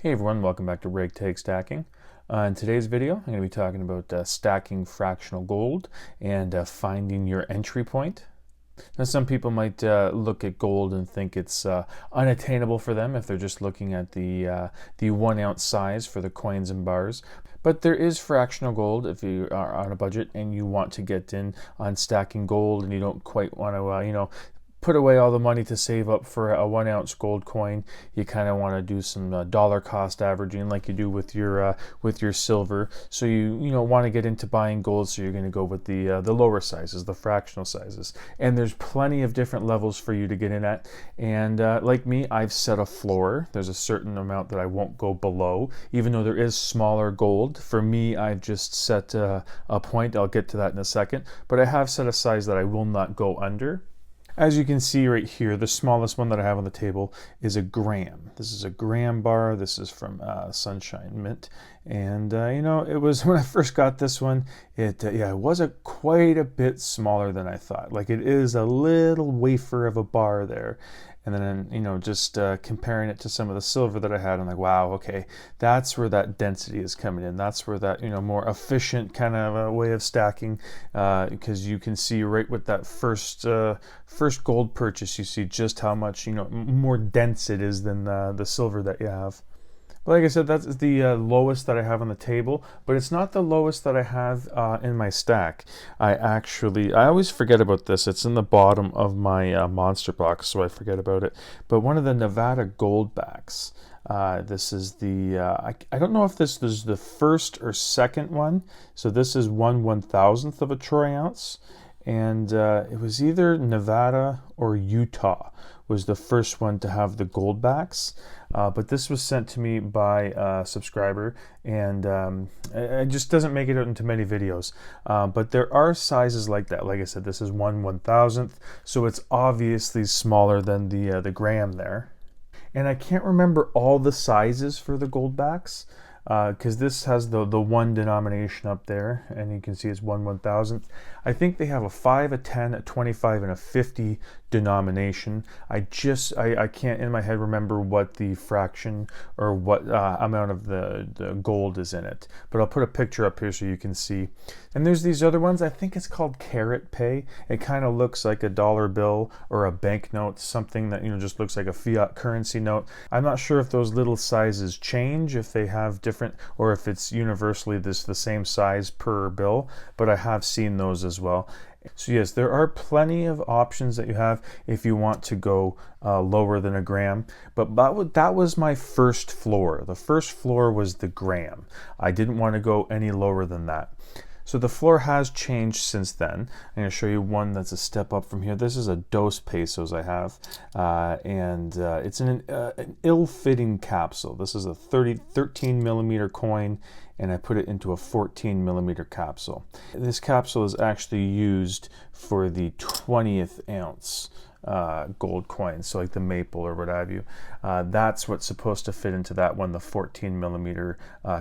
Hey everyone, welcome back to Ragtag Stacking. In today's video, I'm going to be talking about stacking fractional gold and finding your entry point. Now, some people might look at gold and think it's unattainable for them if they're just looking at the 1 ounce size for the coins and bars. But there is fractional gold if you are on a budget and you want to get in on stacking gold and you don't quite want to, put away all the money to save up for a 1 ounce gold coin. You kind of want to do some dollar cost averaging like you do with your silver. So you want to get into buying gold, so you're going to go with the lower sizes, the fractional sizes. And there's plenty of different levels for you to get in at. And like me, I've set a floor. There's a certain amount that I won't go below, even though there is smaller gold. For me, I've just set a point. I'll get to that in a second. But I have set a size that I will not go under. As you can see right here, the smallest one that I have on the table is a gram. This is a gram bar. This is from Sunshine Mint. And, it was when I first got this one, it was quite a bit smaller than I thought. Like, it is a little wafer of a bar there. And then, just comparing it to some of the silver that I had, I'm like, wow, okay, that's where that density is coming in. That's where that, more efficient kind of a way of stacking, because you can see right with that first gold purchase, you see just how much, more dense it is than the silver that you have. Like I said, that's the lowest that I have on the table, but it's not the lowest that I have in my stack. I always forget about this. It's in the bottom of my monster box, so I forget about it. But one of the Nevada gold backs. This is the, I don't know if this was the first or second one. So this is 1/1000th of a troy ounce. And it was either Nevada or Utah was the first one to have the gold backs. But this was sent to me by a subscriber, and it just doesn't make it out into many videos. But there are sizes like that. Like I said, this is 1/1000th, so it's obviously smaller than the gram there. And I can't remember all the sizes for the gold backs, because this has the one denomination up there, and you can see it's 1/1000th. I think they have a 5, a 10, a 25, and a 50 denomination. I can't in my head remember what the fraction or what amount of the gold is in it, but I'll put a picture up here so you can see. And there's these other ones. I think it's called Carat Pay. It kind of looks like a dollar bill or a banknote, something that just looks like a fiat currency note. I'm not sure if those little sizes change, if they have different, or if it's universally the same size per bill, but I have seen those as well. So yes, there are plenty of options that you have if you want to go lower than a gram, but that was my first floor. The first floor was the gram. I didn't want to go any lower than that. So the floor has changed since then. I'm going to show you one that's a step up from here. This is a dos pesos I have, and it's in an ill-fitting capsule. This is a 13 millimeter coin, and I put it into a 14 millimeter capsule. This capsule is actually used for the 20th ounce gold coins, so like the maple or what have you. That's what's supposed to fit into that one, the 14 millimeter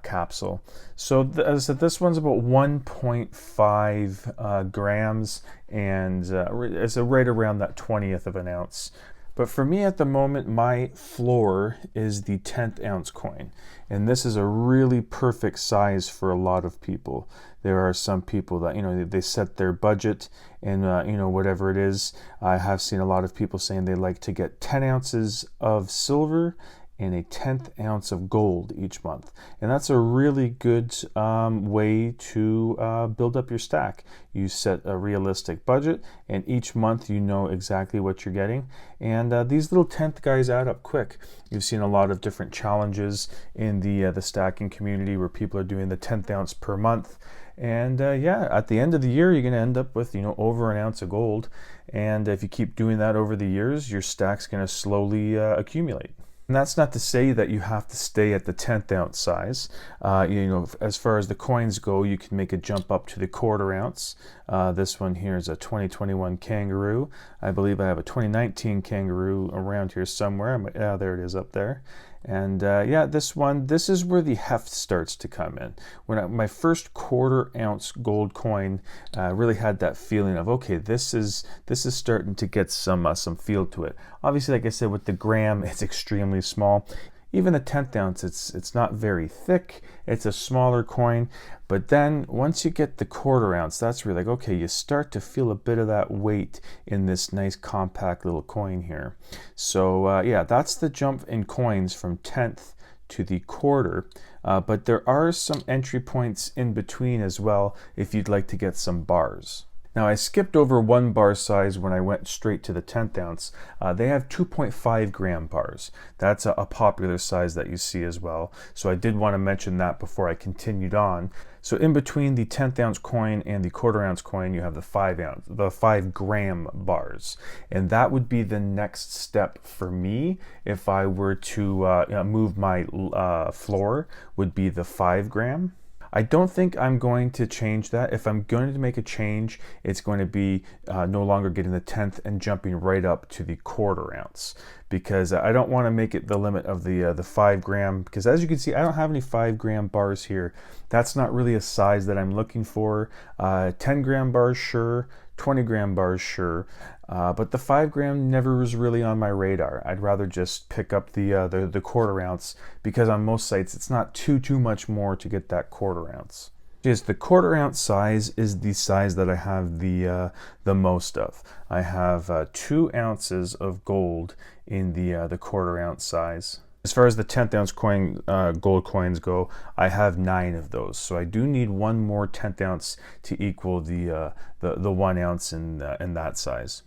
capsule. So as I said, this one's about 1.5 grams, and it's right around that 20th of an ounce. But for me at the moment, my floor is the 10th ounce coin. And this is a really perfect size for a lot of people. There are some people that, they set their budget and, whatever it is. I have seen a lot of people saying they like to get 10 ounces of silver and a 10th ounce of gold each month. And that's a really good way to build up your stack. You set a realistic budget, and each month you know exactly what you're getting. And these little 10th guys add up quick. You've seen a lot of different challenges in the stacking community where people are doing the 10th ounce per month. And at the end of the year, you're going to end up with, over an ounce of gold. And if you keep doing that over the years, your stack's going to slowly accumulate. And that's not to say that you have to stay at the 10th ounce size. As far as the coins go, you can make a jump up to the 1/4 ounce. This one here is a 2021 kangaroo. I believe I have a 2019 kangaroo around here somewhere. There it is up there. And this is where the heft starts to come in. My first 1/4 ounce gold coin really had that feeling of, okay, this is starting to get some feel to it. Obviously, like I said, with the gram, it's extremely small. Even the 10th ounce, it's not very thick. It's a smaller coin. But then once you get the 1/4 ounce, that's where like, okay, you start to feel a bit of that weight in this nice compact little coin here. So yeah, that's the jump in coins from 10th to the 1/4. But there are some entry points in between as well if you'd like to get some bars. Now I skipped over 1 bar size when I went straight to the 10th ounce. They have 2.5 gram bars. That's a popular size that you see as well. So I did want to mention that before I continued on. So in between the 10th ounce coin and the 1/4 ounce coin, you have the 5 gram bars. And that would be the next step for me if I were to move my floor, would be the 5 gram. I don't think I'm going to change that. If I'm going to make a change, it's going to be no longer getting the 10th and jumping right up to the 1/4 ounce, because I don't want to make it the limit of the 5 gram, because as you can see, I don't have any 5 gram bars here. That's not really a size that I'm looking for. 10 gram bars, sure. 20 gram bars, sure. But the 5 gram never was really on my radar. I'd rather just pick up the 1/4 ounce, because on most sites it's not too much more to get that 1/4 ounce. Is the 1/4 ounce size is the size that I have the most of. I have 2 ounces of gold in the 1/4 ounce size. As far as the 10th ounce coin, gold coins go, I have 9 of those. So I do need 1 more 10th ounce to equal the 1 ounce in that size.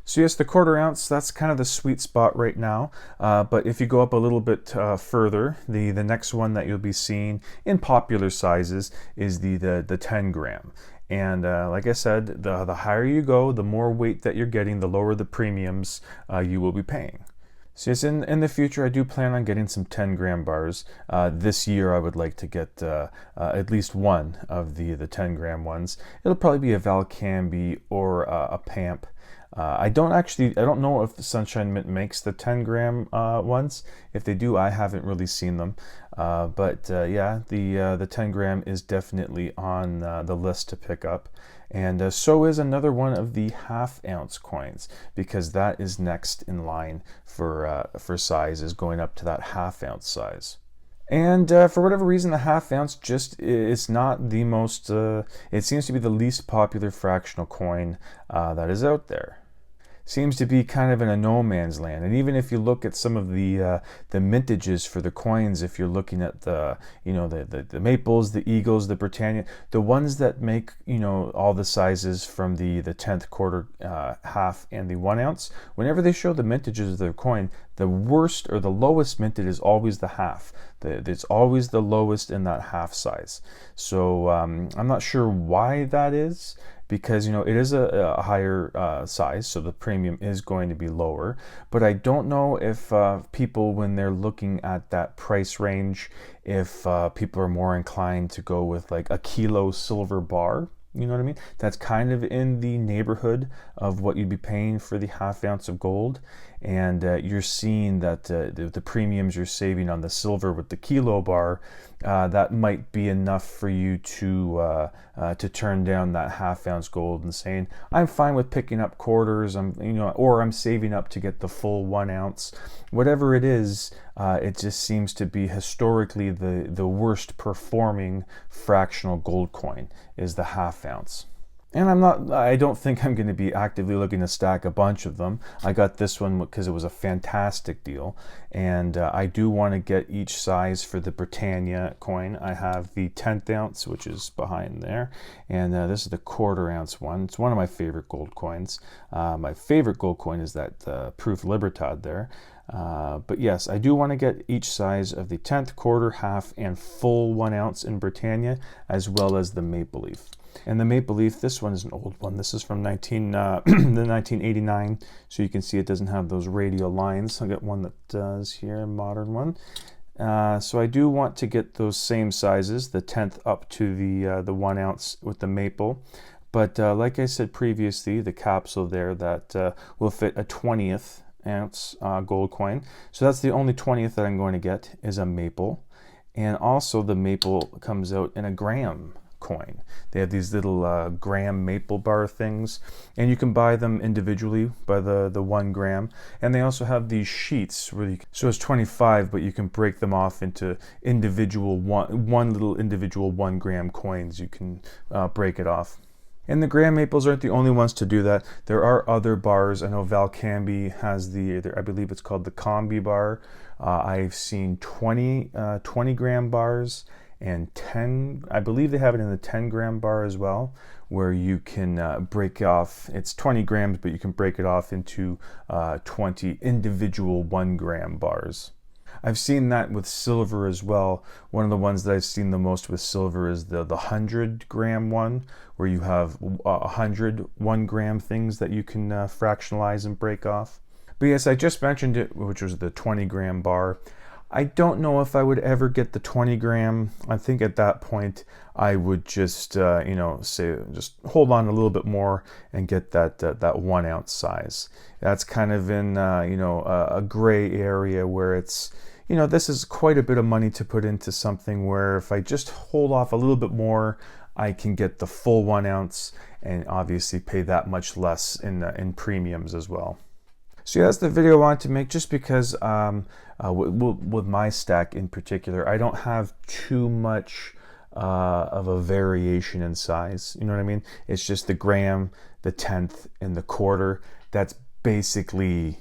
So yes, the 1/4 ounce, that's kind of the sweet spot right now. But if you go up a little bit further, the next one that you'll be seeing in popular sizes is the 10 gram. And like I said, the higher you go, the more weight that you're getting, the lower the premiums you will be paying. So yes, in the future, I do plan on getting some 10 gram bars. This year, I would like to get at least 1 of the 10 gram ones. It'll probably be a Valcambi or a PAMP. I don't know if the Sunshine Mint makes the 10 gram ones. If they do, I haven't really seen them. But yeah, the 10 gram is definitely on the list to pick up. And so is another one of the 1/2 ounce coins, because that is next in line for size, is going up to that 1/2 ounce size. And for whatever reason, the 1/2 ounce just is not the most, it seems to be the least popular fractional coin that is out there. Seems to be kind of in a no man's land. And even if you look at some of the mintages for the coins, if you're looking at the Maples, the Eagles, the Britannia, the ones that make all the sizes from the 10th, 1/4, 1/2, and the 1 ounce, whenever they show the mintages of their coin, the worst or the lowest minted is always the 1/2. It's always the lowest in that 1/2 size. So I'm not sure why that is, because it is a higher size, so the premium is going to be lower. But I don't know if people, when they're looking at that price range, if people are more inclined to go with like a kilo silver bar. You know what I mean? That's kind of in the neighborhood of what you'd be paying for the 1/2 ounce of gold. And you're seeing that the premiums you're saving on the silver with the kilo bar, that might be enough for you to turn down that 1/2 ounce gold and saying, I'm fine with picking up quarters, or I'm saving up to get the full 1 ounce. Whatever it is, it just seems to be historically the worst performing fractional gold coin is the 1/2 ounce. And I don't think I'm going to be actively looking to stack a bunch of them. I got this one because it was a fantastic deal. And I do want to get each size for the Britannia coin. I have the 10th ounce, which is behind there. And this is the 1/4 ounce one. It's one of my favorite gold coins. My favorite gold coin is that Proof Libertad there. But yes, I do want to get each size of the 10th, 1/4, 1/2, and full 1 ounce in Britannia, as well as the Maple Leaf. And the Maple Leaf, this one is an old one. This is from the 1989, so you can see it doesn't have those radial lines. I'll get one that does here, a modern one. So I do want to get those same sizes, the 10th up to the 1 ounce with the maple. But like I said previously, the capsule there that will fit a 20th ounce gold coin. So that's the only 20th that I'm going to get is a maple. And also the maple comes out in a gram coin. They have these little gram maple bar things, and you can buy them individually by the 1 gram. And they also have these sheets where so it's 25, but you can break them off into individual one little individual 1 gram coins. You can break it off. And the gram maples aren't the only ones to do that. There are other bars. I know Valcambi has I believe it's called the Combi bar. I've seen 20 gram bars and 10, I believe they have it in the 10 gram bar as well, where you can break off, it's 20 grams, but you can break it off into 20 individual 1 gram bars. I've seen that with silver as well. One of the ones that I've seen the most with silver is the 100 gram one, where you have 100 1 gram things that you can fractionalize and break off. But yes, I just mentioned it, which was the 20 gram bar. I don't know if I would ever get the 20 gram. I think at that point I would just, say, just hold on a little bit more and get that 1 ounce size. That's kind of in, a gray area where it's, this is quite a bit of money to put into something where if I just hold off a little bit more, I can get the full 1 ounce and obviously pay that much less in premiums as well. So yeah, that's the video I wanted to make, just because with my stack in particular, I don't have too much of a variation in size. You know what I mean? It's just the gram, the tenth, and the quarter. That's basically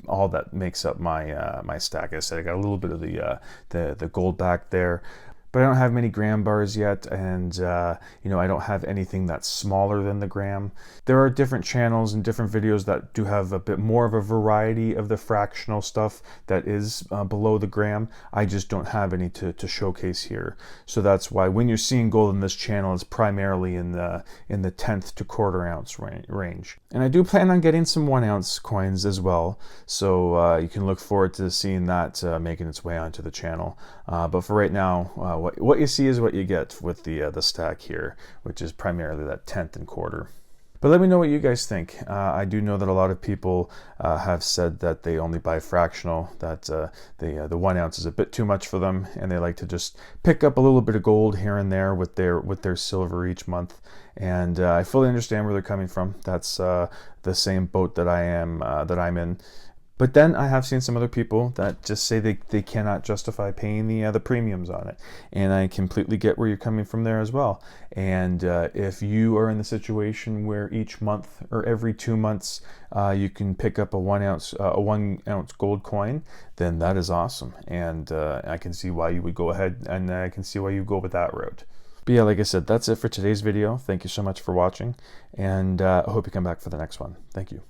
all that makes up my stack. I said I got a little bit of the gold back there, but I don't have many gram bars yet, and I don't have anything that's smaller than the gram. There are different channels and different videos that do have a bit more of a variety of the fractional stuff that is below the gram. I just don't have any to showcase here. So that's why when you're seeing gold in this channel, it's primarily in the tenth to quarter ounce range. And I do plan on getting some 1 ounce coins as well, so you can look forward to seeing that making its way onto the channel. But for right now, what you see is what you get with the stack here, which is primarily that tenth and quarter. But let me know what you guys think. I do know that a lot of people have said that they only buy fractional, that the 1 ounce is a bit too much for them, and they like to just pick up a little bit of gold here and there with their silver each month. And I fully understand where they're coming from. That's the same boat that I'm in. But then I have seen some other people that just say they cannot justify paying the premiums on it. And I completely get where you're coming from there as well. And if you are in the situation where each month or every 2 months you can pick up a 1 ounce gold coin, then that is awesome. And I can see why you would go ahead, and I can see why you go with that route. But yeah, like I said, that's it for today's video. Thank you so much for watching, and I hope you come back for the next one. Thank you.